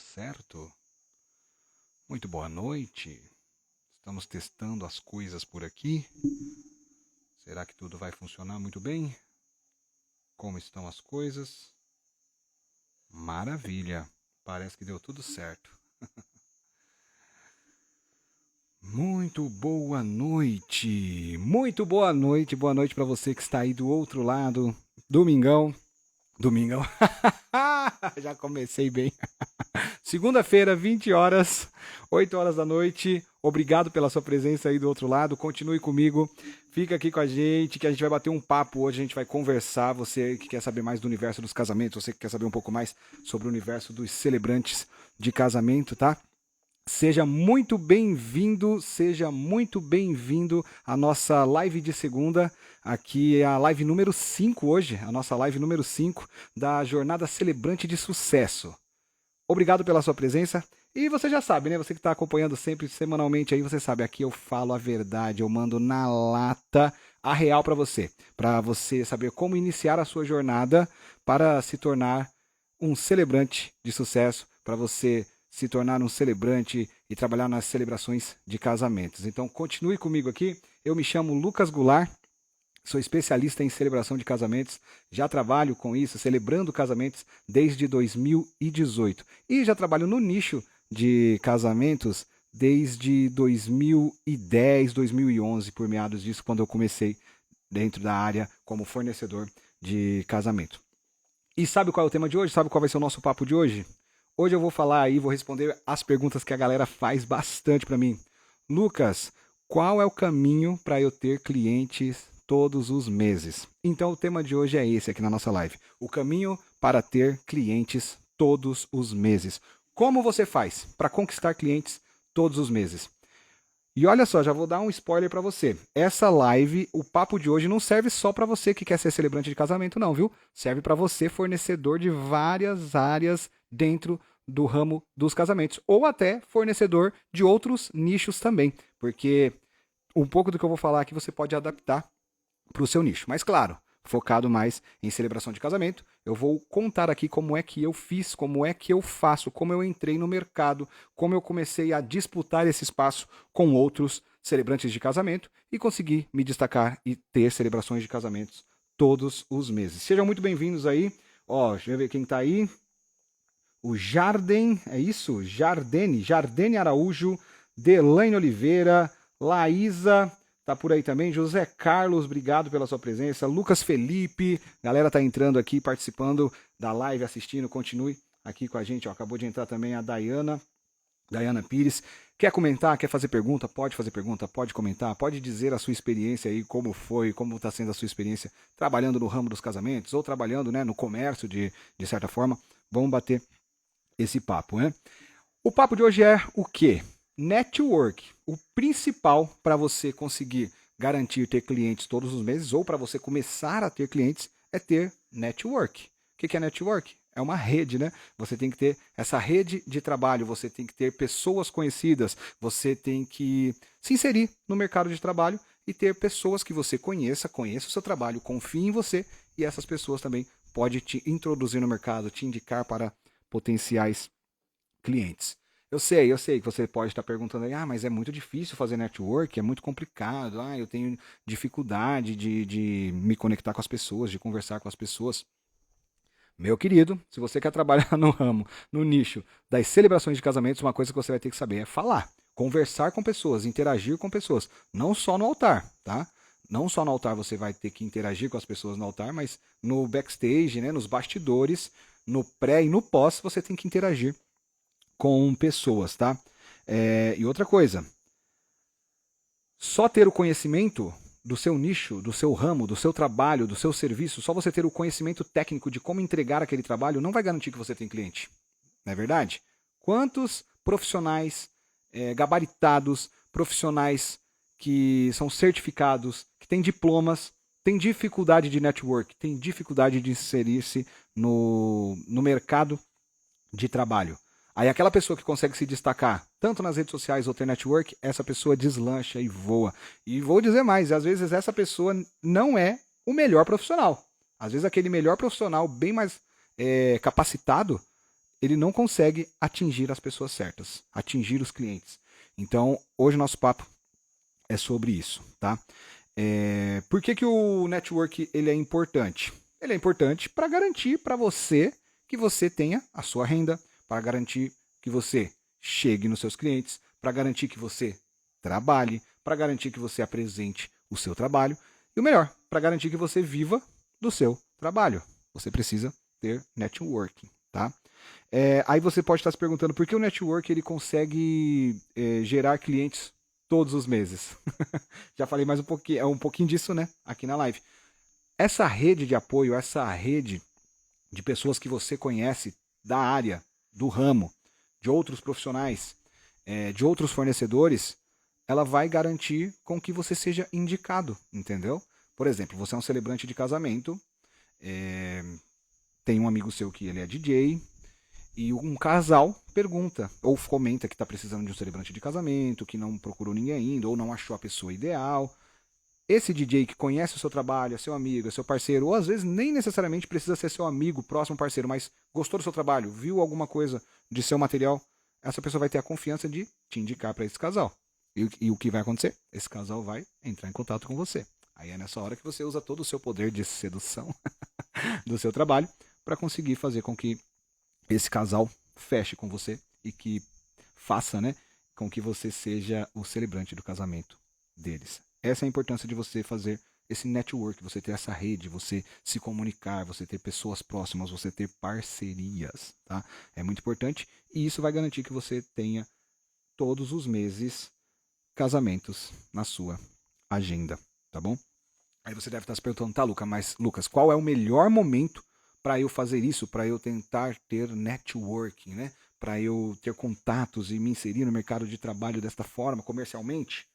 certo? Muito boa noite. Estamos testando as coisas por aqui. Será que tudo vai funcionar muito bem? Como estão as coisas? Maravilha. Parece que deu tudo certo. Muito boa noite. Muito boa noite. Boa noite para você que está aí do outro lado. Domingão. Domingão. Já comecei bem. Segunda-feira, 20 horas, 8 horas da noite. Obrigado pela sua presença aí do outro lado. Continue comigo. Fica aqui com a gente, que a gente vai bater um papo hoje. A gente vai conversar. Você que quer saber mais do universo dos casamentos, você que quer saber um pouco mais sobre o universo dos celebrantes de casamento, tá? Seja muito bem-vindo à nossa live de segunda. Aqui é a live número 5 hoje, a nossa live número 5 da Jornada Celebrante de Sucesso. Obrigado pela sua presença. E você já sabe, né? Você que está acompanhando sempre, semanalmente aí, você sabe, aqui eu falo a verdade, eu mando na lata a real para você saber como iniciar a sua jornada para se tornar um celebrante de sucesso, para você se tornar um celebrante e trabalhar nas celebrações de casamentos. Então continue comigo aqui. Eu me chamo Lucas Goulart. Sou especialista em celebração de casamentos, já trabalho com isso, celebrando casamentos desde 2018. E já trabalho no nicho de casamentos desde 2010, 2011, por meados disso, quando eu comecei dentro da área como fornecedor de casamento. E sabe qual é o tema de hoje? Sabe qual vai ser o nosso papo de hoje? Hoje eu vou falar aí, vou responder as perguntas que a galera faz bastante para mim. Lucas, qual é o caminho para eu ter clientes todos os meses? Então o tema de hoje é esse aqui na nossa live. O caminho para ter clientes todos os meses. Como você faz para conquistar clientes todos os meses? E olha só, já vou dar um spoiler para você. Essa live, o papo de hoje não serve só para você que quer ser celebrante de casamento não, viu? Serve para você, fornecedor de várias áreas dentro do ramo dos casamentos, ou até fornecedor de outros nichos também, porque um pouco do que eu vou falar aqui você pode adaptar para o seu nicho. Mas claro, focado mais em celebração de casamento, eu vou contar aqui como é que eu fiz, como é que eu faço, como eu entrei no mercado, como eu comecei a disputar esse espaço com outros celebrantes de casamento e consegui me destacar e ter celebrações de casamentos todos os meses. Sejam muito bem-vindos aí. Ó, deixa eu ver quem está aí. O Jarden, é isso? Jardene Araújo, Delaine Oliveira, Laísa, tá por aí também, José Carlos, obrigado pela sua presença, Lucas Felipe, galera tá entrando aqui, participando da live, assistindo, continue aqui com a gente, ó, acabou de entrar também a Dayana Pires. Quer comentar, quer fazer pergunta, pode comentar, pode dizer a sua experiência aí, como foi, como está sendo a sua experiência trabalhando no ramo dos casamentos ou trabalhando, né, no comércio de certa forma. Vamos bater esse papo, né? O papo de hoje é o quê? Network. O principal para você conseguir garantir ter clientes todos os meses ou para você começar a ter clientes é ter network. O que é network? É uma rede, né? Você tem que ter essa rede de trabalho, você tem que ter pessoas conhecidas, você tem que se inserir no mercado de trabalho e ter pessoas que você conheça o seu trabalho, confie em você e essas pessoas também podem te introduzir no mercado, te indicar para potenciais clientes. Eu sei que você pode estar perguntando aí, mas é muito difícil fazer network, é muito complicado, eu tenho dificuldade de me conectar com as pessoas, de conversar com as pessoas. Meu querido, se você quer trabalhar no ramo, no nicho das celebrações de casamentos, uma coisa que você vai ter que saber é falar, conversar com pessoas, interagir com pessoas, não só no altar, tá? Não só no altar você vai ter que interagir com as pessoas no altar, mas no backstage, né, nos bastidores, no pré e no pós, você tem que interagir com pessoas, tá? E outra coisa, só ter o conhecimento do seu nicho, do seu ramo, do seu trabalho, do seu serviço, só você ter o conhecimento técnico de como entregar aquele trabalho não vai garantir que você tem cliente. Não é verdade? Quantos profissionais gabaritados, profissionais que são certificados, que têm diplomas, têm dificuldade de network, têm dificuldade de inserir-se no mercado de trabalho. Aí aquela pessoa que consegue se destacar, tanto nas redes sociais ou ter network, essa pessoa deslancha e voa. E vou dizer mais, às vezes essa pessoa não é o melhor profissional. Às vezes aquele melhor profissional, bem mais capacitado, ele não consegue atingir as pessoas certas, atingir os clientes. Então, hoje o nosso papo é sobre isso, tá? Por que o network ele é importante? Ele é importante para garantir para você que você tenha a sua renda, para garantir que você chegue nos seus clientes, para garantir que você trabalhe, para garantir que você apresente o seu trabalho e o melhor, para garantir que você viva do seu trabalho. Você precisa ter networking, tá? Aí você pode estar se perguntando por que o network ele consegue gerar clientes todos os meses. Já falei mais um pouquinho disso, né, aqui na live. Essa rede de apoio, essa rede de pessoas que você conhece da área, do ramo, de outros profissionais, de outros fornecedores, ela vai garantir com que você seja indicado, entendeu? Por exemplo, você é um celebrante de casamento, tem um amigo seu que ele é DJ, e um casal pergunta, ou comenta que está precisando de um celebrante de casamento, que não procurou ninguém ainda, ou não achou a pessoa ideal. Esse DJ que conhece o seu trabalho, é seu amigo, é seu parceiro, ou às vezes nem necessariamente precisa ser seu amigo, próximo parceiro, mas gostou do seu trabalho, viu alguma coisa de seu material, essa pessoa vai ter a confiança de te indicar para esse casal. E o que vai acontecer? Esse casal vai entrar em contato com você. Aí é nessa hora que você usa todo o seu poder de sedução do seu trabalho para conseguir fazer com que esse casal feche com você e que faça, né, com que você seja o celebrante do casamento deles. Essa é a importância de você fazer esse network, você ter essa rede, você se comunicar, você ter pessoas próximas, você ter parcerias, tá? É muito importante e isso vai garantir que você tenha todos os meses casamentos na sua agenda, tá bom? Aí você deve estar se perguntando, tá, Lucas, qual é o melhor momento para eu fazer isso, para eu tentar ter networking, né? Para eu ter contatos e me inserir no mercado de trabalho desta forma, comercialmente?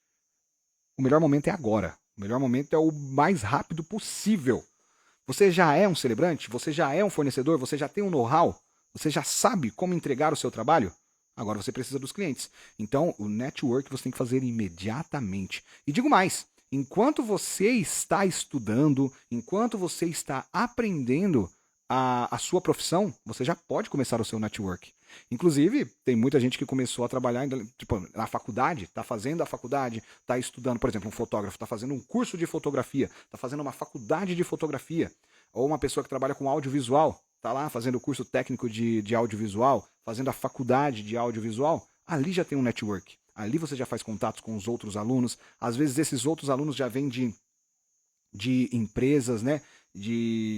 O melhor momento é agora. O melhor momento é o mais rápido possível. Você já é um celebrante? Você já é um fornecedor? Você já tem um know-how? Você já sabe como entregar o seu trabalho? Agora você precisa dos clientes. Então, o network você tem que fazer imediatamente. E digo mais, enquanto você está estudando, enquanto você está aprendendo a sua profissão, você já pode começar o seu network. Inclusive, tem muita gente que começou a trabalhar tipo, na faculdade, está fazendo a faculdade, está estudando, por exemplo, um fotógrafo, está fazendo um curso de fotografia, está fazendo uma faculdade de fotografia, ou uma pessoa que trabalha com audiovisual, está lá fazendo o curso técnico de audiovisual, fazendo a faculdade de audiovisual, ali já tem um network. Ali você já faz contatos com os outros alunos, às vezes esses outros alunos já vêm de empresas, né?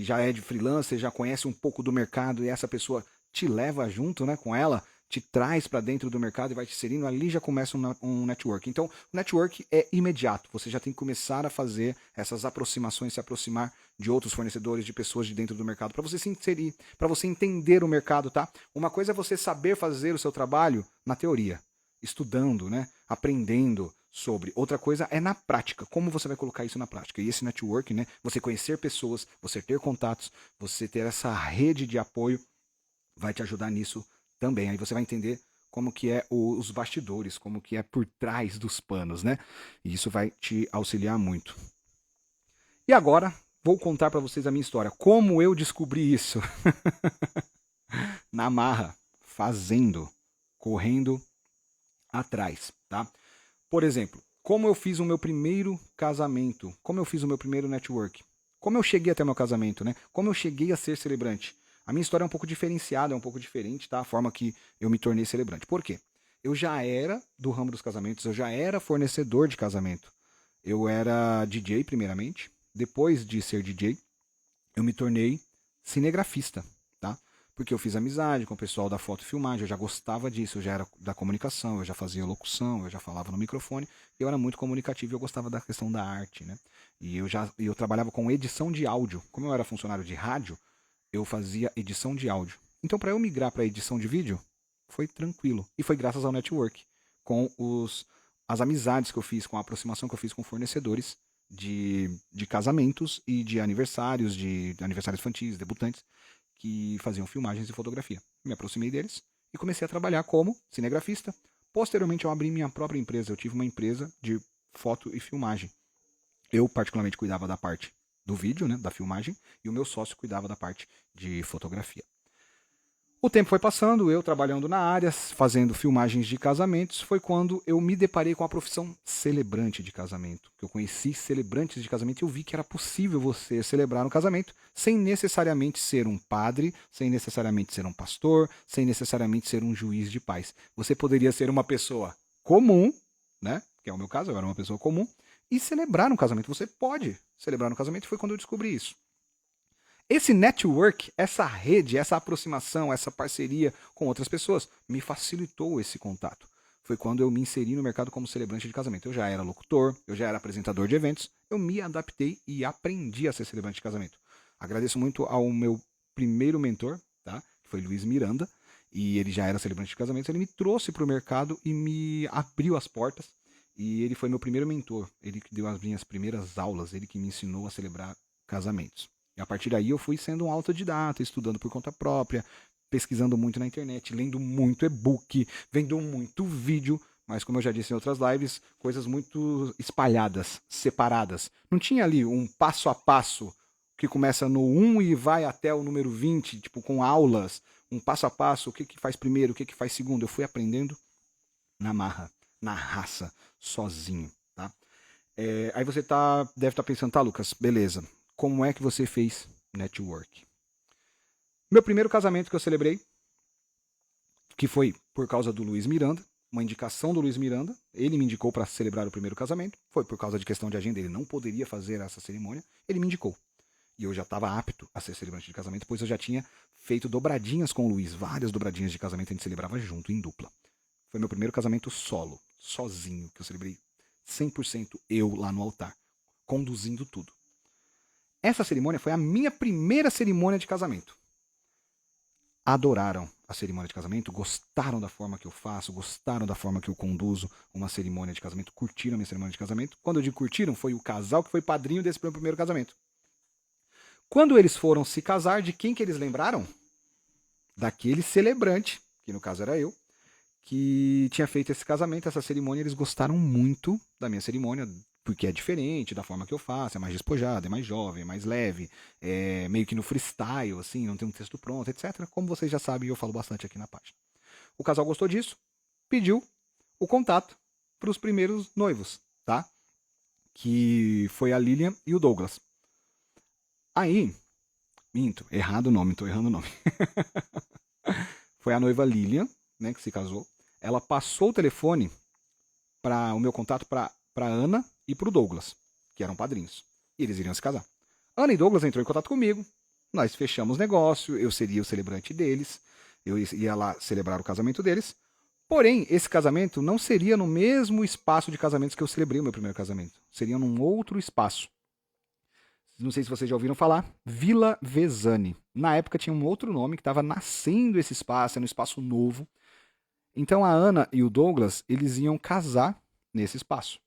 Já é de freelancer, já conhece um pouco do mercado e essa pessoa te leva junto, né, com ela, te traz para dentro do mercado e vai te inserindo, ali já começa um network. Então, o network é imediato, você já tem que começar a fazer essas aproximações, se aproximar de outros fornecedores, de pessoas de dentro do mercado, para você se inserir, para você entender o mercado, tá? Uma coisa é você saber fazer o seu trabalho na teoria, estudando, né, aprendendo sobre. Outra coisa é na prática, como você vai colocar isso na prática. E esse network, né, você conhecer pessoas, você ter contatos, você ter essa rede de apoio, vai te ajudar nisso também. Aí você vai entender como que é os bastidores, como que é por trás dos panos, né? E isso vai te auxiliar muito. E agora, vou contar para vocês a minha história. Como eu descobri isso? Na marra, fazendo, correndo atrás, tá? Por exemplo, como eu fiz o meu primeiro casamento, como eu fiz o meu primeiro network, como eu cheguei até o meu casamento, né? Como eu cheguei a ser celebrante. A minha história é um pouco diferenciada, é um pouco diferente, tá? A forma que eu me tornei celebrante. Por quê? Eu já era do ramo dos casamentos, eu já era fornecedor de casamento. Eu era DJ primeiramente, depois de ser DJ, eu me tornei cinegrafista, tá? Porque eu fiz amizade com o pessoal da foto e filmagem, eu já gostava disso, eu já era da comunicação, eu já fazia locução, eu já falava no microfone, eu era muito comunicativo e eu gostava da questão da arte, né? E eu trabalhava com edição de áudio. Como eu era funcionário de rádio, eu fazia edição de áudio. Então, para eu migrar para edição de vídeo, foi tranquilo. E foi graças ao network, com as amizades que eu fiz, com a aproximação que eu fiz com fornecedores de casamentos e de aniversários infantis, debutantes, que faziam filmagens e fotografia. Me aproximei deles e comecei a trabalhar como cinegrafista. Posteriormente, eu abri minha própria empresa. Eu tive uma empresa de foto e filmagem. Eu, particularmente, cuidava da parte do vídeo, né, da filmagem, e o meu sócio cuidava da parte de fotografia. O tempo foi passando, eu trabalhando na área, fazendo filmagens de casamentos, foi quando eu me deparei com a profissão celebrante de casamento. Eu conheci celebrantes de casamento e eu vi que era possível você celebrar um casamento sem necessariamente ser um padre, sem necessariamente ser um pastor, sem necessariamente ser um juiz de paz. Você poderia ser uma pessoa comum, né? Que é o meu caso, eu era uma pessoa comum, e celebrar um casamento. Você pode celebrar um casamento, foi quando eu descobri isso. Esse network, essa rede, essa aproximação, essa parceria com outras pessoas me facilitou esse contato. Foi quando eu me inseri no mercado como celebrante de casamento. Eu já era locutor, eu já era apresentador de eventos, eu me adaptei e aprendi a ser celebrante de casamento. Agradeço muito ao meu primeiro mentor, tá? Que foi Luiz Miranda, e ele já era celebrante de casamento. Ele me trouxe para o mercado e me abriu as portas. E ele foi meu primeiro mentor, ele que deu as minhas primeiras aulas, ele que me ensinou a celebrar casamentos. E a partir daí eu fui sendo um autodidata, estudando por conta própria, pesquisando muito na internet, lendo muito e-book, vendo muito vídeo, mas como eu já disse em outras lives, coisas muito espalhadas, separadas. Não tinha ali um passo a passo que começa no 1 e vai até o número 20, tipo com aulas, um passo a passo, o que faz primeiro, o que faz segundo. Eu fui aprendendo na marra, na raça, sozinho, tá? Aí você deve estar pensando, tá, Lucas, beleza. Como é que você fez network? Meu primeiro casamento que eu celebrei, que foi por causa do Luiz Miranda, uma indicação do Luiz Miranda, ele me indicou para celebrar o primeiro casamento, foi por causa de questão de agenda, ele não poderia fazer essa cerimônia, ele me indicou. E eu já estava apto a ser celebrante de casamento, pois eu já tinha feito dobradinhas com o Luiz, várias dobradinhas de casamento, a gente celebrava junto, em dupla. Foi meu primeiro casamento solo, sozinho, que eu celebrei 100% eu lá no altar, conduzindo tudo. Essa cerimônia foi a minha primeira cerimônia de casamento. Adoraram a cerimônia de casamento, gostaram da forma que eu faço, gostaram da forma que eu conduzo uma cerimônia de casamento, curtiram a minha cerimônia de casamento. Quando eu digo curtiram, foi o casal que foi padrinho desse meu primeiro casamento. Quando eles foram se casar, de quem que eles lembraram? Daquele celebrante, que no caso era eu, que tinha feito esse casamento, essa cerimônia. Eles gostaram muito da minha cerimônia, porque é diferente da forma que eu faço, é mais despojado, é mais jovem, é mais leve, é meio que no freestyle, assim, não tem um texto pronto, etc. Como vocês já sabem, eu falo bastante aqui na página. O casal gostou disso, pediu o contato para os primeiros noivos, tá? Que foi a Lilian e o Douglas. Aí, minto, errado o nome, tô errando o nome. Foi a noiva Lilian, né, que se casou. Ela passou o telefone para o meu contato para Ana e para o Douglas, que eram padrinhos. E eles iriam se casar. Ana e Douglas entrou em contato comigo, nós fechamos negócio, eu seria o celebrante deles, eu ia lá celebrar o casamento deles. Porém, esse casamento não seria no mesmo espaço de casamentos que eu celebrei o meu primeiro casamento. Seria num outro espaço. Não sei se vocês já ouviram falar, Vila Vezani. Na época tinha um outro nome que estava nascendo esse espaço, era um espaço novo. Então a Ana e o Douglas, eles iam casar nesse espaço.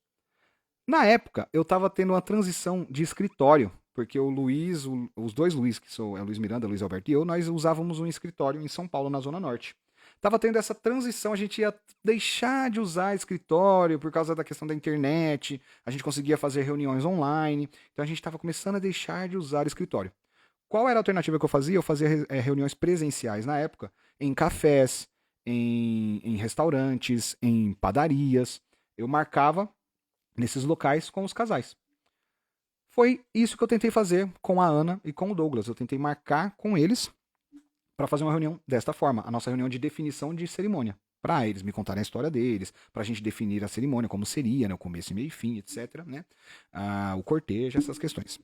Na época, eu estava tendo uma transição de escritório, porque o Luiz, os dois Luiz, que são o Luiz Miranda, Luiz Alberto e eu, nós usávamos um escritório em São Paulo, na Zona Norte. Tava tendo essa transição, a gente ia deixar de usar escritório por causa da questão da internet, a gente conseguia fazer reuniões online, então a gente estava começando a deixar de usar escritório. Qual era a alternativa que eu fazia? Eu fazia reuniões presenciais na época, em cafés, em restaurantes, em padarias. Eu marcava nesses locais com os casais. Foi isso que eu tentei fazer com a Ana e com o Douglas. Eu tentei marcar com eles para fazer uma reunião desta forma, a nossa reunião de definição de cerimônia. Para eles me contarem a história deles, para a gente definir a cerimônia, como seria, né, o começo, meio e fim, etc. Né? O cortejo, essas questões.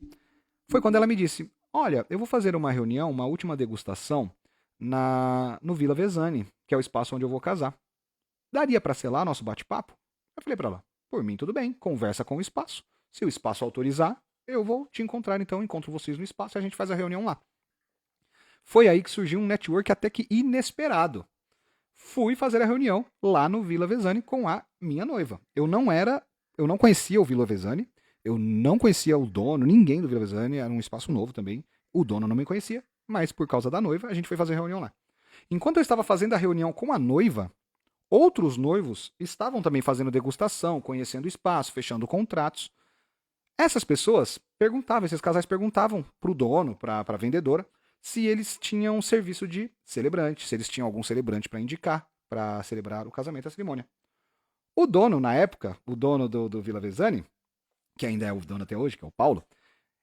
Foi quando ela me disse, olha, eu vou fazer uma reunião, uma última degustação no Vila Vezani, que é o espaço onde eu vou casar. Daria para selar nosso bate-papo? Eu falei para ela, por mim tudo bem, conversa com o espaço. Se o espaço autorizar, eu vou te encontrar, então encontro vocês no espaço e a gente faz a reunião lá. Foi aí que surgiu um network até que inesperado. Fui fazer a reunião lá no Vila Vezani com a minha noiva. Eu não conhecia o Vila Vezani, eu não conhecia o dono, ninguém do Vila Vezani, era um espaço novo também. O dono não me conhecia, mas por causa da noiva, a gente foi fazer a reunião lá. Enquanto eu estava fazendo a reunião com a noiva, outros noivos estavam também fazendo degustação, conhecendo o espaço, fechando contratos. Essas pessoas perguntavam, esses casais perguntavam para o dono, para a vendedora, se eles tinham um serviço de celebrante, se eles tinham algum celebrante para indicar para celebrar o casamento, a cerimônia. O dono, na época, o dono do Vila Vezani, que ainda é o dono até hoje, que é o Paulo,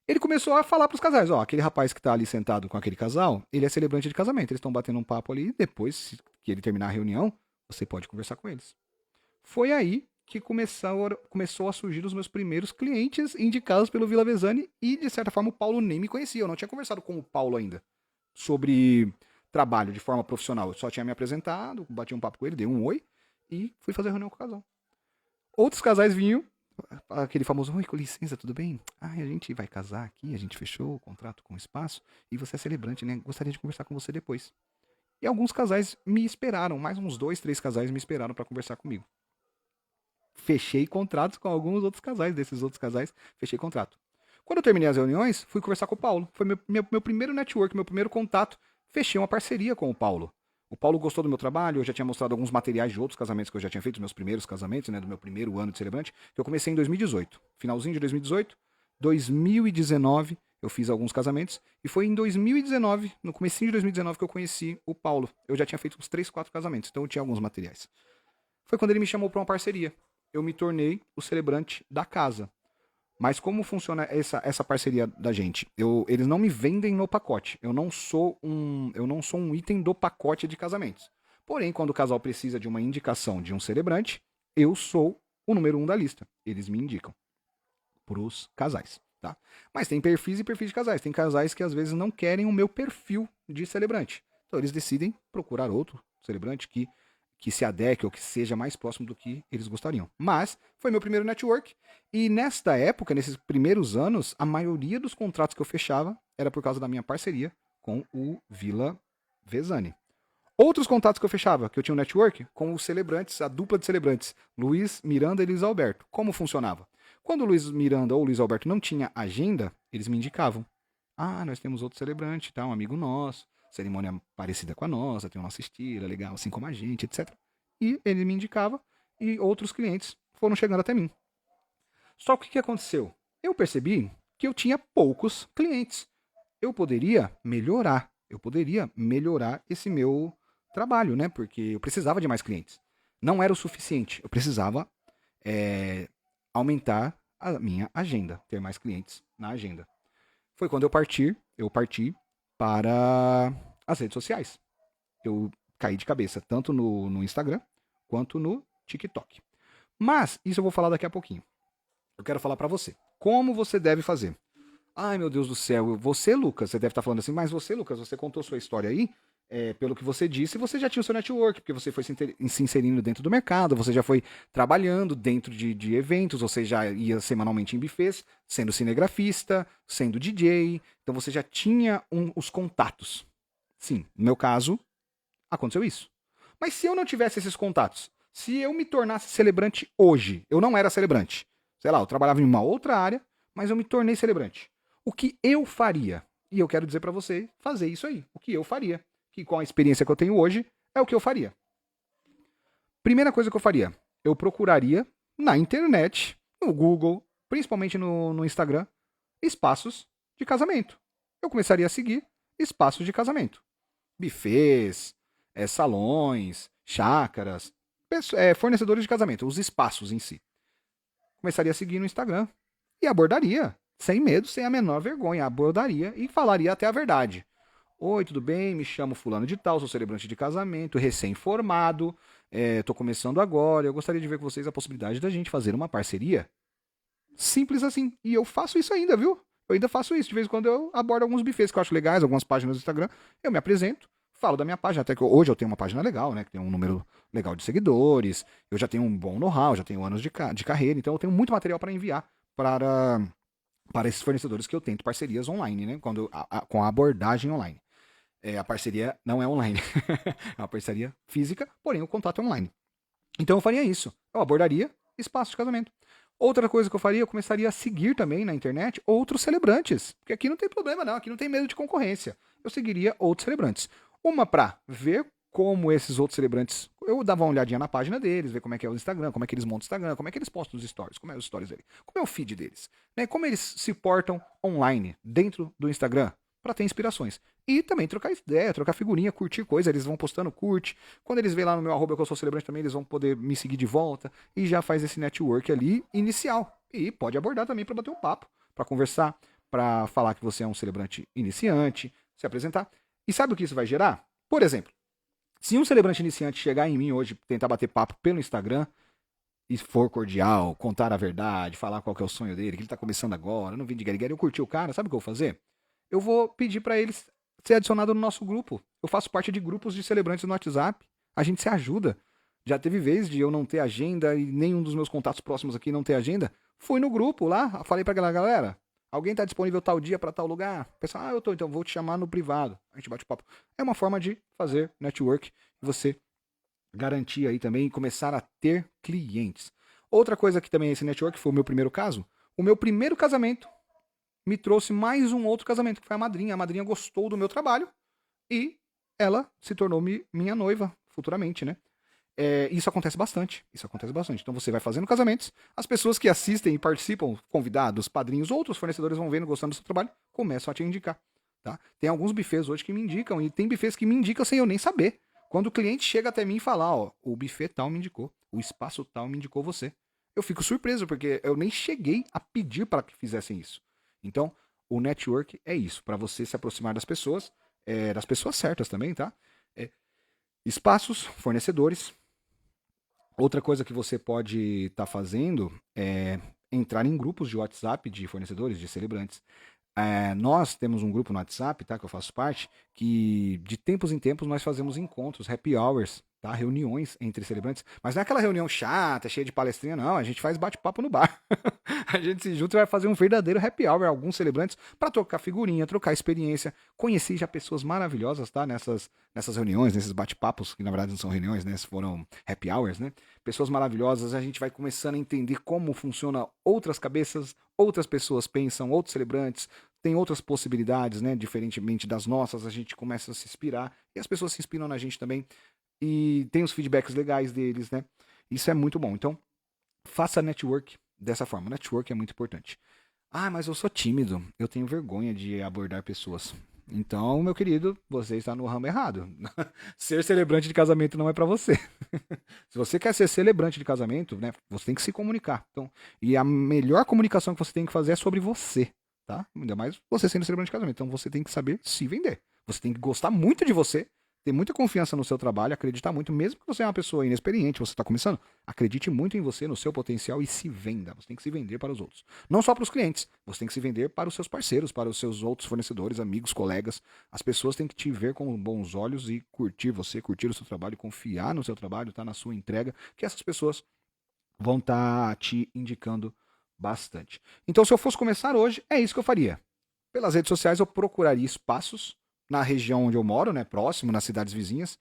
ele começou a falar para os casais, ó, aquele rapaz que tá ali sentado com aquele casal, ele é celebrante de casamento, eles estão batendo um papo ali, e depois que ele terminar a reunião, você pode conversar com eles. Foi aí que começou a surgir os meus primeiros clientes indicados pelo Vila Vezani e, de certa forma, o Paulo nem me conhecia. Eu não tinha conversado com o Paulo ainda sobre trabalho de forma profissional. Eu só tinha me apresentado, bati um papo com ele, dei um oi e fui fazer reunião com o casal. Outros casais vinham, aquele famoso, oi, com licença, tudo bem? Ah, a gente vai casar aqui, a gente fechou o contrato com o espaço e você é celebrante, né? Gostaria de conversar com você depois. E alguns casais me esperaram, mais uns 2, 3 casais me esperaram para conversar comigo. Fechei contratos com alguns outros casais, desses outros casais, fechei contrato. Quando eu terminei as reuniões, fui conversar com o Paulo. Foi meu primeiro network, meu primeiro contato. Fechei uma parceria com o Paulo. O Paulo gostou do meu trabalho, eu já tinha mostrado alguns materiais de outros casamentos que eu já tinha feito, meus primeiros casamentos, né, do meu primeiro ano de celebrante, que eu comecei em 2018. Finalzinho de 2018, 2019, eu fiz alguns casamentos, e foi em 2019, no comecinho de 2019, que eu conheci o Paulo. Eu já tinha feito uns 3, 4 casamentos, então eu tinha alguns materiais. Foi quando ele me chamou para uma parceria. Eu me tornei o celebrante da casa. Mas como funciona essa parceria da gente? Eles não me vendem no pacote. Eu não sou um item do pacote de casamentos. Porém, quando o casal precisa de uma indicação de um celebrante, eu sou o número 1 da lista. Eles me indicam para os casais. Tá? Mas tem perfis e perfis de casais. Tem casais que às vezes não querem o meu perfil de celebrante. Então eles decidem procurar outro celebrante que se adeque ou que seja mais próximo do que eles gostariam. Mas foi meu primeiro network e nesta época, nesses primeiros anos, a maioria dos contratos que eu fechava era por causa da minha parceria com o Vila Vezani. Outros contatos que eu fechava, que eu tinha um network, com os celebrantes, a dupla de celebrantes, Luiz Miranda e Luiz Alberto. Como funcionava? Quando o Luiz Miranda ou o Luiz Alberto não tinha agenda, eles me indicavam. Ah, nós temos outro celebrante, tá? Um amigo nosso, cerimônia parecida com a nossa, tem o nosso estilo, é legal, assim como a gente, etc. E ele me indicava e outros clientes foram chegando até mim. Só que o que aconteceu? Eu percebi que eu tinha poucos clientes. Eu poderia melhorar esse meu trabalho, né? Porque eu precisava de mais clientes. Não era o suficiente. Eu precisava aumentar a minha agenda, ter mais clientes na agenda. Foi quando eu parti para as redes sociais. Eu caí de cabeça, tanto no Instagram quanto no TikTok. Mas isso eu vou falar daqui a pouquinho. Eu quero falar para você. Como você deve fazer? Ai, meu Deus do céu. Você, Lucas, você deve estar falando assim, mas você, Lucas, você contou sua história aí, pelo que você disse, você já tinha o seu network, porque você foi se inserindo dentro do mercado, você já foi trabalhando dentro de eventos, você já ia semanalmente em buffets, sendo cinegrafista, sendo DJ, então você já tinha os contatos. Sim, no meu caso, aconteceu isso. Mas se eu não tivesse esses contatos, se eu me tornasse celebrante hoje, eu não era celebrante. Sei lá, eu trabalhava em uma outra área, mas eu me tornei celebrante. O que eu faria? E eu quero dizer para você fazer isso aí. O que eu faria? Que com a experiência que eu tenho hoje, é o que eu faria. Primeira coisa que eu faria, eu procuraria na internet, no Google, principalmente no Instagram, espaços de casamento. Eu começaria a seguir espaços de casamento. Buffets, salões, chácaras, fornecedores de casamento, os espaços em si. Começaria a seguir no Instagram e abordaria, sem medo, sem a menor vergonha, abordaria e falaria até a verdade. Oi, tudo bem? Me chamo fulano de tal, sou celebrante de casamento, recém-formado, tô começando agora, eu gostaria de ver com vocês a possibilidade da gente fazer uma parceria. Simples assim. E eu faço isso ainda, viu? Eu ainda faço isso. De vez em quando eu abordo alguns buffets que eu acho legais, algumas páginas do Instagram, eu me apresento, falo da minha página, até que hoje eu tenho uma página legal, né? Que tem um número legal de seguidores, eu já tenho um bom know-how, já tenho anos de carreira, então eu tenho muito material para enviar para esses fornecedores que eu tento parcerias online, né? Com a abordagem online. A parceria não é online, é uma parceria física, porém o contato é online. Então eu faria isso. Eu abordaria espaço de casamento. Outra coisa que eu faria, eu começaria a seguir também na internet outros celebrantes. Porque aqui não tem problema não, aqui não tem medo de concorrência. Eu seguiria outros celebrantes. Uma para ver como esses outros celebrantes, eu dava uma olhadinha na página deles, ver como é que é o Instagram, como é que eles montam o Instagram, como é que eles postam os stories, como é os stories dele, como é o feed deles, né? Como eles se portam online, dentro do Instagram, para ter inspirações. E também trocar ideia, trocar figurinha, curtir coisa. Eles vão postando, curte. Quando eles veem lá no meu arroba que eu sou celebrante também, eles vão poder me seguir de volta. E já faz esse network ali inicial. E pode abordar também para bater um papo, para conversar, para falar que você é um celebrante iniciante, se apresentar. E sabe o que isso vai gerar? Por exemplo, se um celebrante iniciante chegar em mim hoje, tentar bater papo pelo Instagram, e for cordial, contar a verdade, falar qual que é o sonho dele, que ele tá começando agora, não vim de guerigueira, eu curti o cara, sabe o que eu vou fazer? Eu vou pedir para ele ser adicionado no nosso grupo. Eu faço parte de grupos de celebrantes no WhatsApp. A gente se ajuda. Já teve vez de eu não ter agenda e nenhum dos meus contatos próximos aqui não ter agenda. Fui no grupo lá, falei pra aquela galera, alguém tá disponível tal dia para tal lugar? O pessoal, eu tô, então vou te chamar no privado. A gente bate papo. É uma forma de fazer network e você garantir aí também começar a ter clientes. Outra coisa que também é esse network foi o meu primeiro caso. O meu primeiro casamento me trouxe mais um outro casamento, que foi a madrinha. A madrinha gostou do meu trabalho e ela se tornou minha noiva futuramente, né? Isso acontece bastante. Isso acontece bastante. Então você vai fazendo casamentos, as pessoas que assistem e participam, convidados, padrinhos, outros fornecedores vão vendo, gostando do seu trabalho, começam a te indicar. Tá? Tem alguns buffets hoje que me indicam, e tem buffets que me indicam sem eu nem saber. Quando o cliente chega até mim e fala, ó, o buffet tal me indicou, o espaço tal me indicou você. Eu fico surpreso, porque eu nem cheguei a pedir para que fizessem isso. Então, o network é isso, para você se aproximar das pessoas certas também, tá? Espaços, fornecedores. Outra coisa que você pode estar fazendo é entrar em grupos de WhatsApp de fornecedores, de celebrantes. Nós temos um grupo no WhatsApp, tá, que eu faço parte, que de tempos em tempos nós fazemos encontros, happy hours, tá, reuniões entre celebrantes, mas não é aquela reunião chata, cheia de palestrinha, não, a gente faz bate-papo no bar. A gente se junta e vai fazer um verdadeiro happy hour, alguns celebrantes, para trocar figurinha, trocar experiência, conhecer já pessoas maravilhosas, tá, nessas reuniões, nesses bate-papos, que na verdade não são reuniões, né, foram happy hours, né, pessoas maravilhosas, a gente vai começando a entender como funciona outras cabeças, outras pessoas pensam, outros celebrantes, tem outras possibilidades, né? Diferentemente das nossas, a gente começa a se inspirar e as pessoas se inspiram na gente também e tem os feedbacks legais deles, né? Isso é muito bom. Então, faça network dessa forma. Network é muito importante. Ah, mas eu sou tímido, eu tenho vergonha de abordar pessoas. Então, meu querido, você está no ramo errado. Ser celebrante de casamento não é para você. Se você quer ser celebrante de casamento, né, você tem que se comunicar. Então, e a melhor comunicação que você tem que fazer é sobre você, tá? Ainda mais você sendo celebrante de casamento. Então, você tem que saber se vender. Você tem que gostar muito de você, ter muita confiança no seu trabalho, acreditar muito, mesmo que você é uma pessoa inexperiente, você está começando, acredite muito em você, no seu potencial e se venda. Você tem que se vender para os outros. Não só para os clientes, você tem que se vender para os seus parceiros, para os seus outros fornecedores, amigos, colegas. As pessoas têm que te ver com bons olhos e curtir você, curtir o seu trabalho, confiar no seu trabalho, tá, na sua entrega, que essas pessoas vão estar te indicando bastante. Então, se eu fosse começar hoje, é isso que eu faria. Pelas redes sociais, eu procuraria espaços na região onde eu moro, né, próximo, nas cidades vizinhas.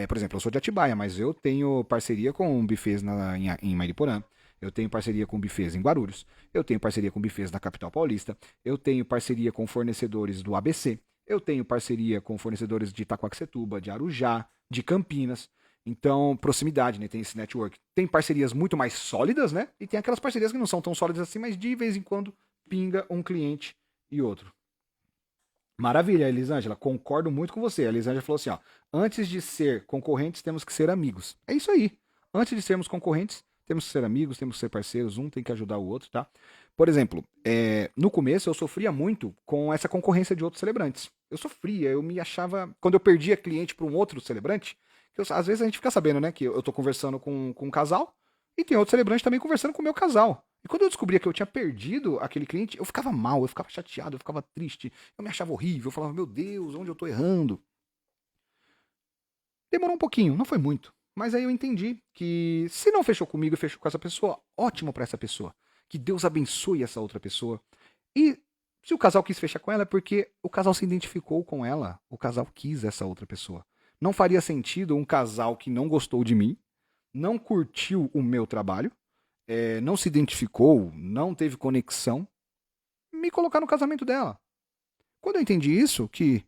Por exemplo, eu sou de Atibaia, mas eu tenho parceria com bufês em Mariporã. Eu tenho parceria com bufês em Guarulhos. Eu tenho parceria com bufês na capital paulista. Eu tenho parceria com fornecedores do ABC. Eu tenho parceria com fornecedores de Itaquaquecetuba, de Arujá, de Campinas. Então, proximidade, né? Tem esse network. Tem parcerias muito mais sólidas, né? E tem aquelas parcerias que não são tão sólidas assim, mas de vez em quando pinga um cliente e outro. Maravilha, Elisângela, concordo muito com você. A Elisângela falou assim, ó, antes de ser concorrentes, temos que ser amigos. É isso aí. Antes de sermos concorrentes, temos que ser amigos, temos que ser parceiros, um tem que ajudar o outro, tá? Por exemplo, no começo eu sofria muito com essa concorrência de outros celebrantes. Eu sofria, eu me achava. Quando eu perdia cliente para um outro celebrante, às vezes a gente fica sabendo, né, que eu tô conversando com um casal e tem outro celebrante também conversando com o meu casal. E quando eu descobria que eu tinha perdido aquele cliente, eu ficava mal, eu ficava chateado, eu ficava triste, eu me achava horrível, eu falava, meu Deus, onde eu tô errando? Demorou um pouquinho, não foi muito. Mas aí eu entendi que se não fechou comigo e fechou com essa pessoa, ótimo pra essa pessoa. Que Deus abençoe essa outra pessoa. E se o casal quis fechar com ela é porque o casal se identificou com ela, o casal quis essa outra pessoa. Não faria sentido um casal que não gostou de mim, não curtiu o meu trabalho, não se identificou, não teve conexão, me colocar no casamento dela. Quando eu entendi isso, que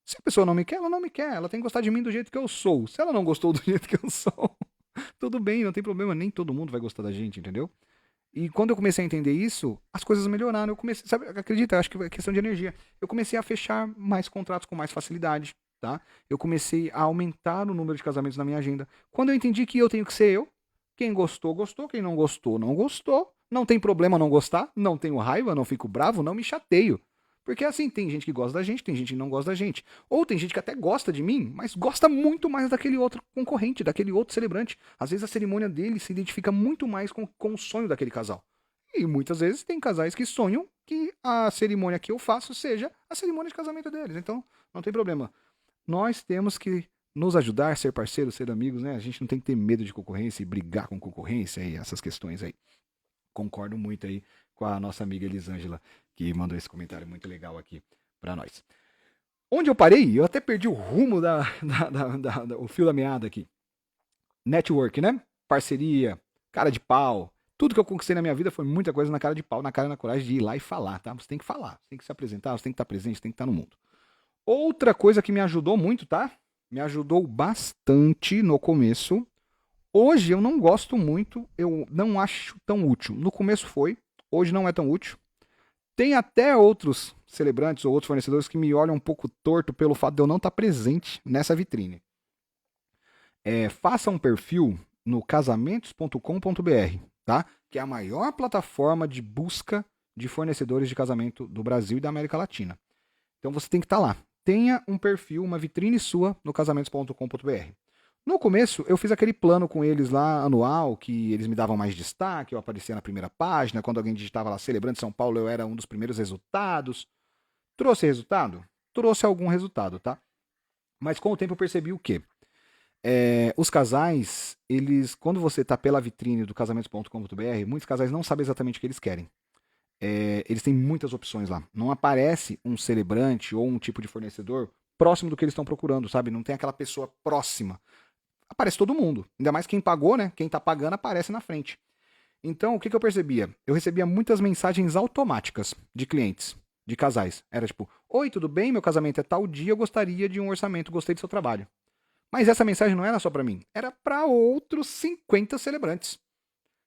se a pessoa não me quer, ela não me quer, ela tem que gostar de mim do jeito que eu sou. Se ela não gostou do jeito que eu sou, tudo bem, não tem problema, nem todo mundo vai gostar da gente, entendeu? E quando eu comecei a entender isso, as coisas melhoraram. Eu comecei, sabe, acredita, eu acho que é questão de energia. Eu comecei a fechar mais contratos com mais facilidade, tá? Eu comecei a aumentar o número de casamentos na minha agenda. Quando eu entendi que eu tenho que ser eu, quem gostou, gostou, quem não gostou, não gostou. Não tem problema não gostar, não tenho raiva, não fico bravo, não me chateio. Porque assim, tem gente que gosta da gente, tem gente que não gosta da gente. Ou tem gente que até gosta de mim, mas gosta muito mais daquele outro concorrente, daquele outro celebrante. Às vezes a cerimônia dele se identifica muito mais com o sonho daquele casal. E muitas vezes tem casais que sonham que a cerimônia que eu faço seja a cerimônia de casamento deles. Então, não tem problema. Nós temos que nos ajudar, ser parceiros, ser amigos, né? A gente não tem que ter medo de concorrência e brigar com concorrência e essas questões aí. Concordo muito aí com a nossa amiga Elisângela, que mandou esse comentário muito legal aqui para nós. Onde eu parei? Eu até perdi o rumo o fio da meada aqui. Network, né? Parceria, cara de pau. Tudo que eu conquistei na minha vida foi muita coisa na cara de pau, na cara e na coragem de ir lá e falar, tá? Você tem que falar, você tem que se apresentar, você tem que estar presente, você tem que estar no mundo. Outra coisa que me ajudou muito, tá? Me ajudou bastante no começo. Hoje eu não gosto muito, eu não acho tão útil. No começo foi, hoje não é tão útil. Tem até outros celebrantes ou outros fornecedores que me olham um pouco torto pelo fato de eu não estar presente nessa vitrine. Faça um perfil no casamentos.com.br, tá? Que é a maior plataforma de busca de fornecedores de casamento do Brasil e da América Latina. Então você tem que estar lá. Tenha um perfil, uma vitrine sua no casamentos.com.br. No começo, eu fiz aquele plano com eles lá, anual, que eles me davam mais destaque, eu aparecia na primeira página, quando alguém digitava lá Celebrante São Paulo, eu era um dos primeiros resultados. Trouxe resultado? Trouxe algum resultado, tá? Mas com o tempo eu percebi o quê? Os casais, quando você tá pela vitrine do casamentos.com.br, muitos casais não sabem exatamente o que eles querem. Eles têm muitas opções lá. Não aparece um celebrante ou um tipo de fornecedor próximo do que eles estão procurando, sabe? Não tem aquela pessoa próxima. Aparece todo mundo. Ainda mais quem pagou, né? Quem tá pagando aparece na frente. Então, o que eu percebia? Eu recebia muitas mensagens automáticas de clientes, de casais. Era tipo, oi, tudo bem? Meu casamento é tal dia, eu gostaria de um orçamento, gostei do seu trabalho. Mas essa mensagem não era só para mim, era para outros 50 celebrantes.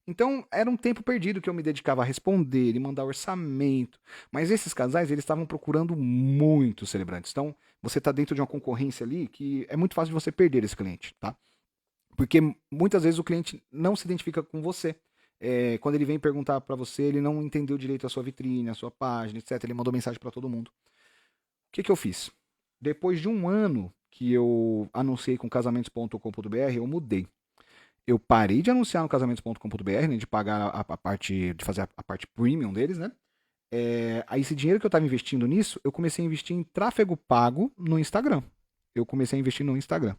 Então, era um tempo perdido que eu me dedicava a responder e mandar orçamento. Mas esses casais, eles estavam procurando muitos celebrantes. Então, você está dentro de uma concorrência ali que é muito fácil de você perder esse cliente, tá? Porque muitas vezes o cliente não se identifica com você. Quando ele vem perguntar para você, ele não entendeu direito a sua vitrine, a sua página, etc. Ele mandou mensagem para todo mundo. O que eu fiz? Depois de um ano que eu anunciei com casamentos.com.br, eu mudei. Eu parei de anunciar no casamentos.com.br, né, de pagar a parte, de fazer a parte premium deles, né? Aí esse dinheiro que eu estava investindo nisso, eu comecei a investir em tráfego pago no Instagram. Eu comecei a investir no Instagram.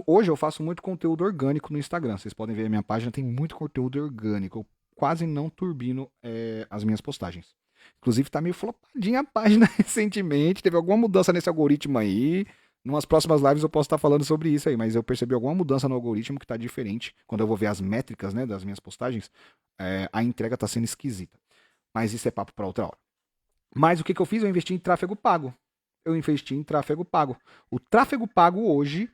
Hoje eu faço muito conteúdo orgânico no Instagram. Vocês podem ver a minha página, tem muito conteúdo orgânico. Eu quase não turbino as minhas postagens. Inclusive tá meio flopadinha a página recentemente. Teve alguma mudança nesse algoritmo aí. Numas próximas lives eu posso estar falando sobre isso aí, mas eu percebi alguma mudança no algoritmo que tá diferente. Quando eu vou ver as métricas, né, das minhas postagens, a entrega tá sendo esquisita. Mas isso é papo para outra hora. Mas o que eu fiz? Eu investi em tráfego pago. O tráfego pago hoje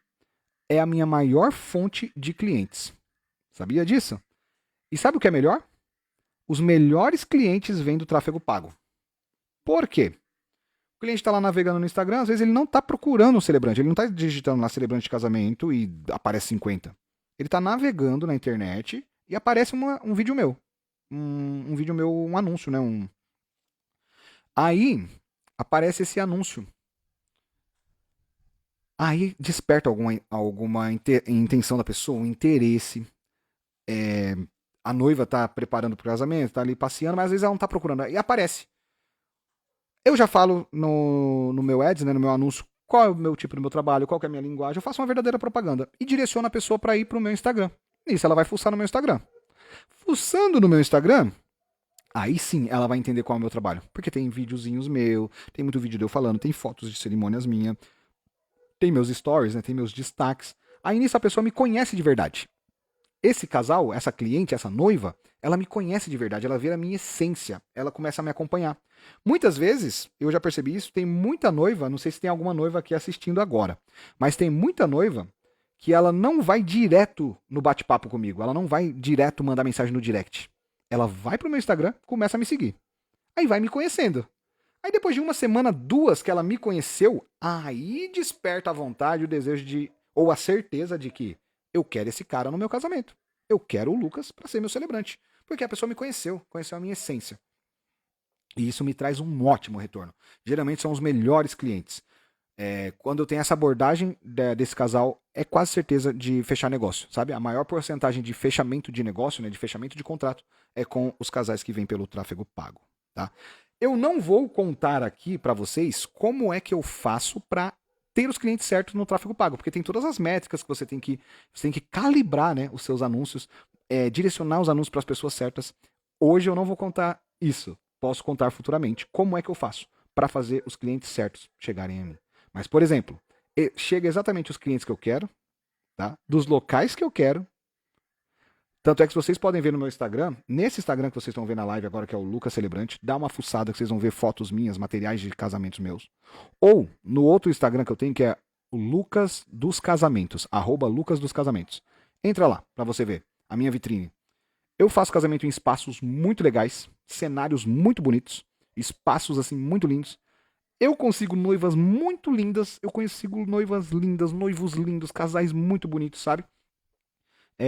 é a minha maior fonte de clientes. Sabia disso? E sabe o que é melhor? Os melhores clientes vêm do tráfego pago. Por quê? O cliente está lá navegando no Instagram, às vezes ele não está procurando um celebrante, ele não está digitando lá celebrante de casamento e aparece 50. Ele está navegando na internet e aparece um vídeo meu. Um vídeo meu, um anúncio, né? Aí aparece esse anúncio. Aí desperta alguma intenção da pessoa, um interesse. A noiva tá preparando pro casamento, tá ali passeando, mas às vezes ela não tá procurando. E aparece. Eu já falo no meu ads, né, no meu anúncio, qual é o meu tipo do meu trabalho, qual que é a minha linguagem. Eu faço uma verdadeira propaganda e direciono a pessoa para ir pro meu Instagram. Isso, ela vai fuçar no meu Instagram. Fuçando no meu Instagram, aí sim ela vai entender qual é o meu trabalho. Porque tem videozinhos meu, tem muito vídeo de eu falando, tem fotos de cerimônias minhas, tem meus stories, né, tem meus destaques. Aí nisso a pessoa me conhece de verdade. Esse casal, essa cliente, essa noiva, ela me conhece de verdade, ela vê a minha essência, ela começa a me acompanhar. Muitas vezes, eu já percebi isso, tem muita noiva, não sei se tem alguma noiva aqui assistindo agora, mas tem muita noiva que ela não vai direto no bate-papo comigo, ela não vai direto mandar mensagem no direct. ela vai pro meu Instagram, começa a me seguir. Aí vai me conhecendo. Aí depois de uma semana, 2 que ela me conheceu, aí desperta a vontade, o desejo de, ou a certeza de que eu quero esse cara no meu casamento. Eu quero o Lucas para ser meu celebrante. Porque a pessoa me conheceu, conheceu a minha essência. E isso me traz um ótimo retorno. Geralmente são os melhores clientes. Quando eu tenho essa abordagem desse casal, é quase certeza de fechar negócio, sabe? A maior porcentagem de fechamento de negócio, né, de fechamento de contrato, é com os casais que vêm pelo tráfego pago, tá? Eu não vou contar aqui para vocês como é que eu faço para ter os clientes certos no tráfego pago, porque tem todas as métricas que você tem que calibrar, né, os seus anúncios, direcionar os anúncios para as pessoas certas. Hoje eu não vou contar isso, posso contar futuramente como é que eu faço para fazer os clientes certos chegarem a mim. Mas, por exemplo, chega exatamente os clientes que eu quero, tá? Dos locais que eu quero. Tanto é que vocês podem ver no meu Instagram, nesse Instagram que vocês estão vendo na live agora, que é o Lucas Celebrante, dá uma fuçada que vocês vão ver fotos minhas, materiais de casamentos meus. Ou no outro Instagram que eu tenho, que é o Lucas dos Casamentos, @Lucas dos Casamentos. Entra lá pra você ver a minha vitrine. Eu faço casamento em espaços muito legais, cenários muito bonitos, espaços assim muito lindos. Eu consigo noivas muito lindas, eu consigo noivas lindas, noivos lindos, casais muito bonitos, sabe?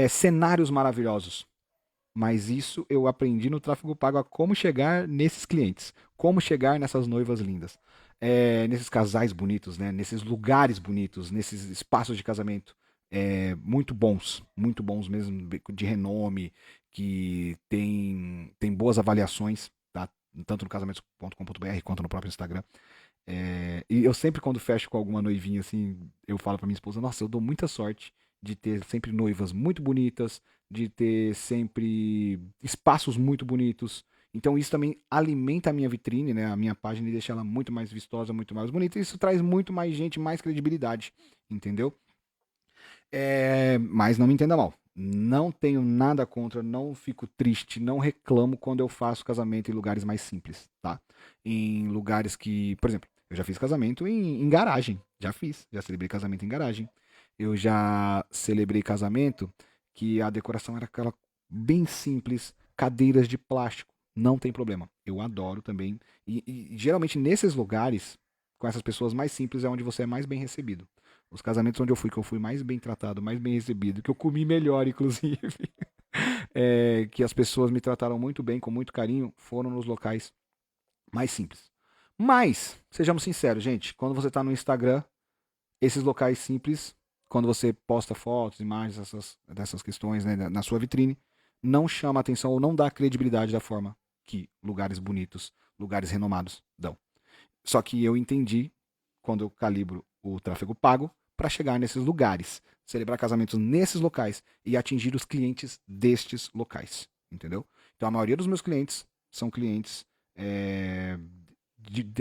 Cenários maravilhosos. Mas isso eu aprendi no tráfego pago a como chegar nesses clientes, como chegar nessas noivas lindas, nesses casais bonitos, né? Nesses lugares bonitos, nesses espaços de casamento muito bons mesmo, de renome, que tem boas avaliações, tá? Tanto no casamentos.com.br quanto no próprio Instagram. E eu sempre, quando fecho com alguma noivinha, assim, eu falo pra minha esposa, nossa, eu dou muita sorte de ter sempre noivas muito bonitas, de ter sempre espaços muito bonitos. Então isso também alimenta a minha vitrine, né, a minha página e deixa ela muito mais vistosa, muito mais bonita. E isso traz muito mais gente, mais credibilidade, entendeu? Mas não me entenda mal. Não tenho nada contra, não fico triste, não reclamo quando eu faço casamento em lugares mais simples, tá? Em lugares que, por exemplo, eu já fiz casamento em garagem, já celebrei casamento em garagem. Eu já celebrei casamento que a decoração era aquela bem simples, cadeiras de plástico, não tem problema. Eu adoro também. E geralmente nesses lugares, com essas pessoas mais simples, é onde você é mais bem recebido. Os casamentos onde eu fui, que eu fui mais bem tratado, mais bem recebido, que eu comi melhor, inclusive, que as pessoas me trataram muito bem, com muito carinho, foram nos locais mais simples. Mas, sejamos sinceros, gente, quando você está no Instagram, esses locais simples, quando você posta fotos, imagens, dessas questões, né, na sua vitrine, não chama atenção ou não dá credibilidade da forma que lugares bonitos, lugares renomados dão. Só que eu entendi, quando eu calibro o tráfego pago, para chegar nesses lugares, celebrar casamentos nesses locais e atingir os clientes destes locais, entendeu? Então a maioria dos meus clientes são clientes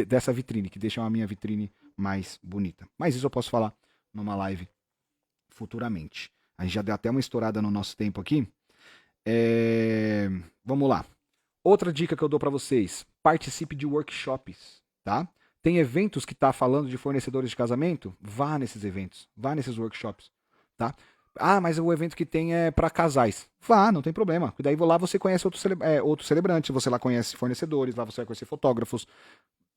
dessa vitrine, que deixam a minha vitrine mais bonita. Mas isso eu posso falar numa live futuramente. A gente já deu até uma estourada no nosso tempo aqui. Vamos lá. Outra dica que eu dou para vocês: participe de workshops, tá? Tem eventos que tá falando de fornecedores de casamento? Vá nesses eventos, vá nesses workshops, tá? Ah, mas o evento que tem é para casais. Vá, não tem problema. Daí lá você conhece outros celebrantes, você lá conhece fornecedores, lá você vai conhecer fotógrafos.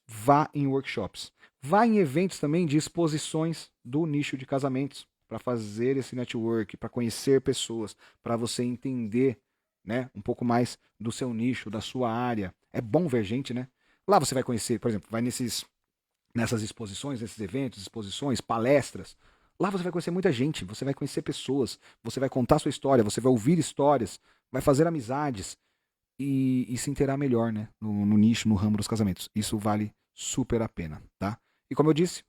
Vá em workshops. Vá em eventos também de exposições do nicho de casamentos, para fazer esse network, para conhecer pessoas, para você entender, né, um pouco mais do seu nicho, da sua área. É bom ver gente, né? Lá você vai conhecer, por exemplo, vai nessas exposições, nesses eventos, exposições, palestras. Lá você vai conhecer muita gente, você vai conhecer pessoas, você vai contar sua história, você vai ouvir histórias, vai fazer amizades e se inteirar melhor, né? No nicho, no ramo dos casamentos. Isso vale super a pena, tá? E como eu disse,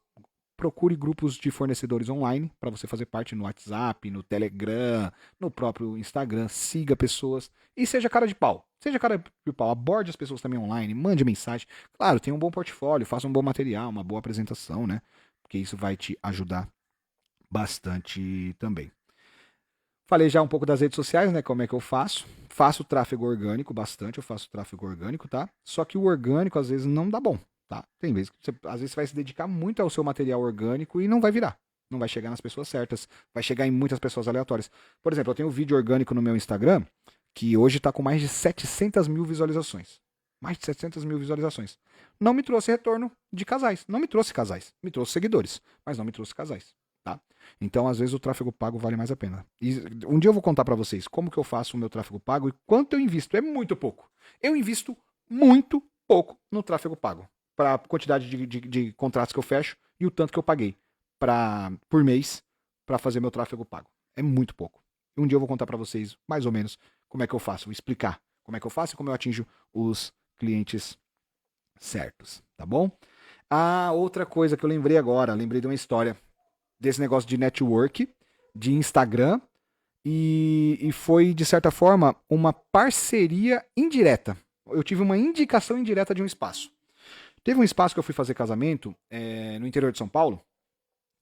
procure grupos de fornecedores online para você fazer parte no WhatsApp, no Telegram, no próprio Instagram. Siga pessoas e seja cara de pau. Seja cara de pau. Aborde as pessoas também online, mande mensagem. Claro, tenha um bom portfólio, faça um bom material, uma boa apresentação, né? Porque isso vai te ajudar bastante também. Falei já um pouco das redes sociais, né? Como é que eu faço? Faço tráfego orgânico bastante, eu faço tráfego orgânico, tá? Só que o orgânico às vezes não dá bom, tá? Tem vezes que às vezes você vai se dedicar muito ao seu material orgânico e não vai virar. Não vai chegar nas pessoas certas, vai chegar em muitas pessoas aleatórias. Por exemplo, eu tenho um vídeo orgânico no meu Instagram que hoje está com mais de 700 mil visualizações. Mais de 700 mil visualizações. Não me trouxe retorno de casais. Não me trouxe casais. Me trouxe seguidores, mas não me trouxe casais. Tá? Então, às vezes, o tráfego pago vale mais a pena. E um dia eu vou contar para vocês como que eu faço o meu tráfego pago e quanto eu invisto. É muito pouco. Eu invisto muito pouco no tráfego pago. Para a quantidade de contratos que eu fecho e o tanto que eu paguei por mês para fazer meu tráfego pago. É muito pouco. Um dia eu vou contar para vocês, mais ou menos, como é que eu faço. Vou explicar como é que eu faço e como eu atinjo os clientes certos. Tá bom? Ah, outra coisa que eu lembrei agora. Lembrei de uma história desse negócio de network, de Instagram, e foi, de certa forma, uma parceria indireta. Eu tive uma indicação indireta de um espaço. Teve um espaço que eu fui fazer casamento no interior de São Paulo.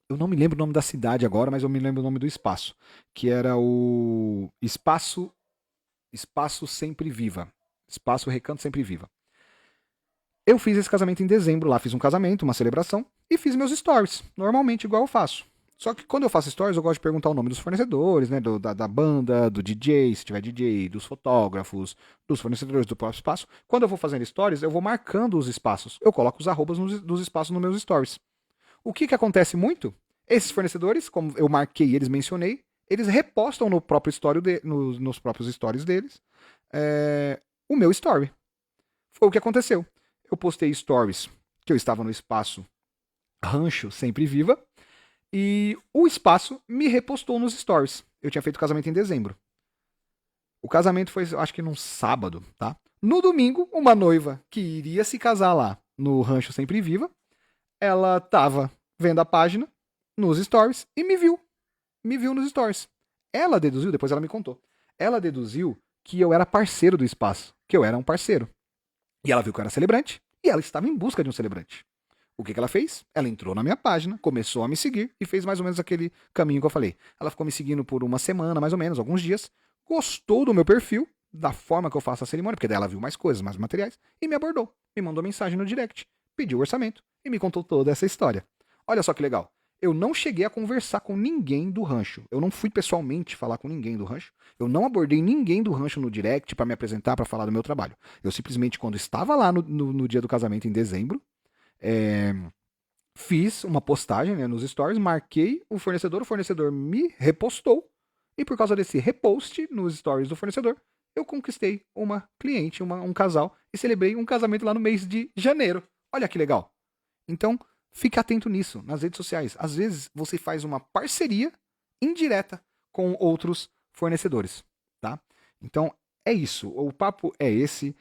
Eu não me lembro o nome da cidade agora, mas eu me lembro o nome do espaço. Que era o Espaço Sempre Viva. Espaço Recanto Sempre Viva. Eu fiz esse casamento em dezembro lá. Fiz um casamento, uma celebração, e fiz meus stories. Normalmente, igual eu faço. Só que quando eu faço stories, eu gosto de perguntar o nome dos fornecedores, né? Da banda, do DJ, se tiver DJ, dos fotógrafos, dos fornecedores do próprio espaço. Quando eu vou fazendo stories, eu vou marcando os espaços. Eu coloco os arrobas dos espaços nos meus stories. O que acontece muito? Esses fornecedores, como eu marquei e eles mencionei, eles repostam no próprio nos próprios stories deles o meu story. Foi o que aconteceu. Eu postei stories que eu estava no espaço Rancho Sempre Viva, e o espaço me repostou nos stories. Eu tinha feito o casamento em dezembro. O casamento foi, acho que num sábado, tá? No domingo, uma noiva que iria se casar lá no Rancho Sempre Viva, ela tava vendo a página nos stories e me viu. Me viu nos stories. Ela deduziu, depois ela me contou. Ela deduziu que eu era parceiro do espaço, que eu era um parceiro. E ela viu que eu era celebrante e ela estava em busca de um celebrante. O que ela fez? Ela entrou na minha página, começou a me seguir e fez mais ou menos aquele caminho que eu falei. Ela ficou me seguindo por uma semana, mais ou menos, alguns dias, gostou do meu perfil, da forma que eu faço a cerimônia, porque daí ela viu mais coisas, mais materiais, e me abordou. Me mandou mensagem no direct, pediu orçamento e me contou toda essa história. Olha só que legal. Eu não cheguei a conversar com ninguém do rancho. Eu não fui pessoalmente falar com ninguém do rancho. Eu não abordei ninguém do rancho no direct para me apresentar, para falar do meu trabalho. Eu simplesmente, quando estava lá no dia do casamento, em dezembro, fiz uma postagem, né, nos stories, marquei o fornecedor me repostou, e por causa desse repost nos stories do fornecedor, eu conquistei uma cliente, um casal, e celebrei um casamento lá no mês de janeiro. Olha que legal. Então, fique atento nisso, nas redes sociais. Às vezes, você faz uma parceria indireta com outros fornecedores, tá? Então, é isso. O papo é esse.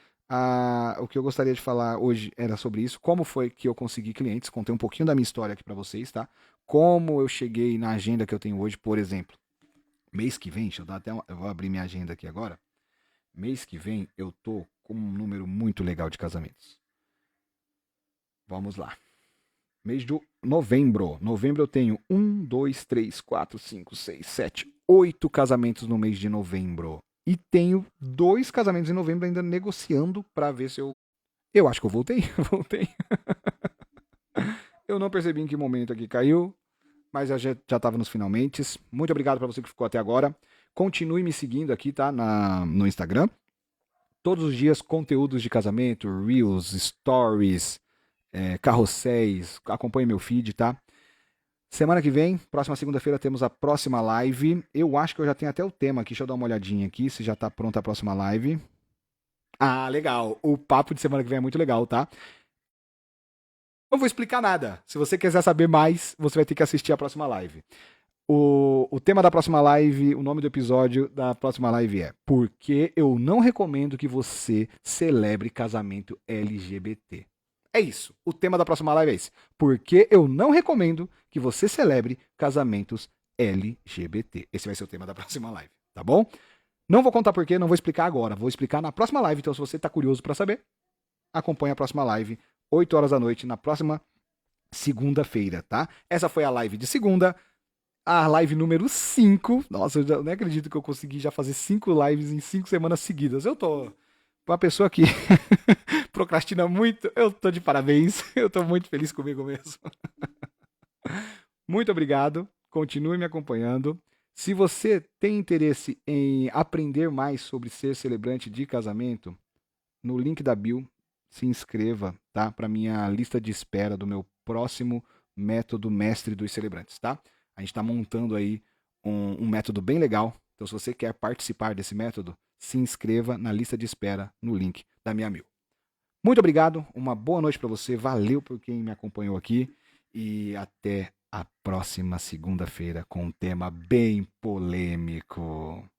O que eu gostaria de falar hoje era sobre isso. Como foi que eu consegui clientes? Contei um pouquinho da minha história aqui para vocês, tá? Como eu cheguei na agenda que eu tenho hoje, por exemplo. Mês que vem, deixa eu dar até eu vou abrir minha agenda aqui agora. Mês que vem eu tô com um número muito legal de casamentos. Vamos lá. Mês de novembro. Novembro eu tenho 1, 2, 3, 4, 5, 6, 7, 8 casamentos no mês de novembro. E tenho 2 casamentos em novembro ainda negociando pra ver se eu... Eu acho que eu voltei. Voltei. Eu não percebi em que momento aqui caiu, mas já tava nos finalmente. Muito obrigado pra você que ficou até agora. Continue me seguindo aqui, tá? No Instagram. Todos os dias, conteúdos de casamento, reels, stories, carrosséis. Acompanhe meu feed, tá? Semana que vem, próxima segunda-feira, temos a próxima live. Eu acho que eu já tenho até o tema aqui. Deixa eu dar uma olhadinha aqui, se já tá pronta a próxima live. Ah, legal. O papo de semana que vem é muito legal, tá? Não vou explicar nada. Se você quiser saber mais, você vai ter que assistir a próxima live. O tema da próxima live, o nome do episódio da próxima live é Por que eu não recomendo que você celebre casamento LGBT? É isso. O tema da próxima live é esse. Por que eu não recomendo que você celebre casamentos LGBT? Esse vai ser o tema da próxima live, tá bom? Não vou contar por quê, não vou explicar agora. Vou explicar na próxima live. Então, se você está curioso para saber, acompanhe a próxima live, 8 horas da noite, na próxima segunda-feira, tá? Essa foi a live de segunda. A live número 5. Nossa, eu não acredito que eu consegui já fazer 5 lives em 5 semanas seguidas. Eu tô... Uma pessoa que procrastina muito, eu tô de parabéns. Eu tô muito feliz comigo mesmo. Muito obrigado. Continue me acompanhando. Se você tem interesse em aprender mais sobre ser celebrante de casamento, no link da bio, se inscreva, tá? Para minha lista de espera do meu próximo método mestre dos celebrantes, tá? A gente está montando aí um método bem legal. Então, se você quer participar desse método, se inscreva na lista de espera no link da minha bio. Muito obrigado, uma boa noite para você, valeu por quem me acompanhou aqui e até a próxima segunda-feira com um tema bem polêmico.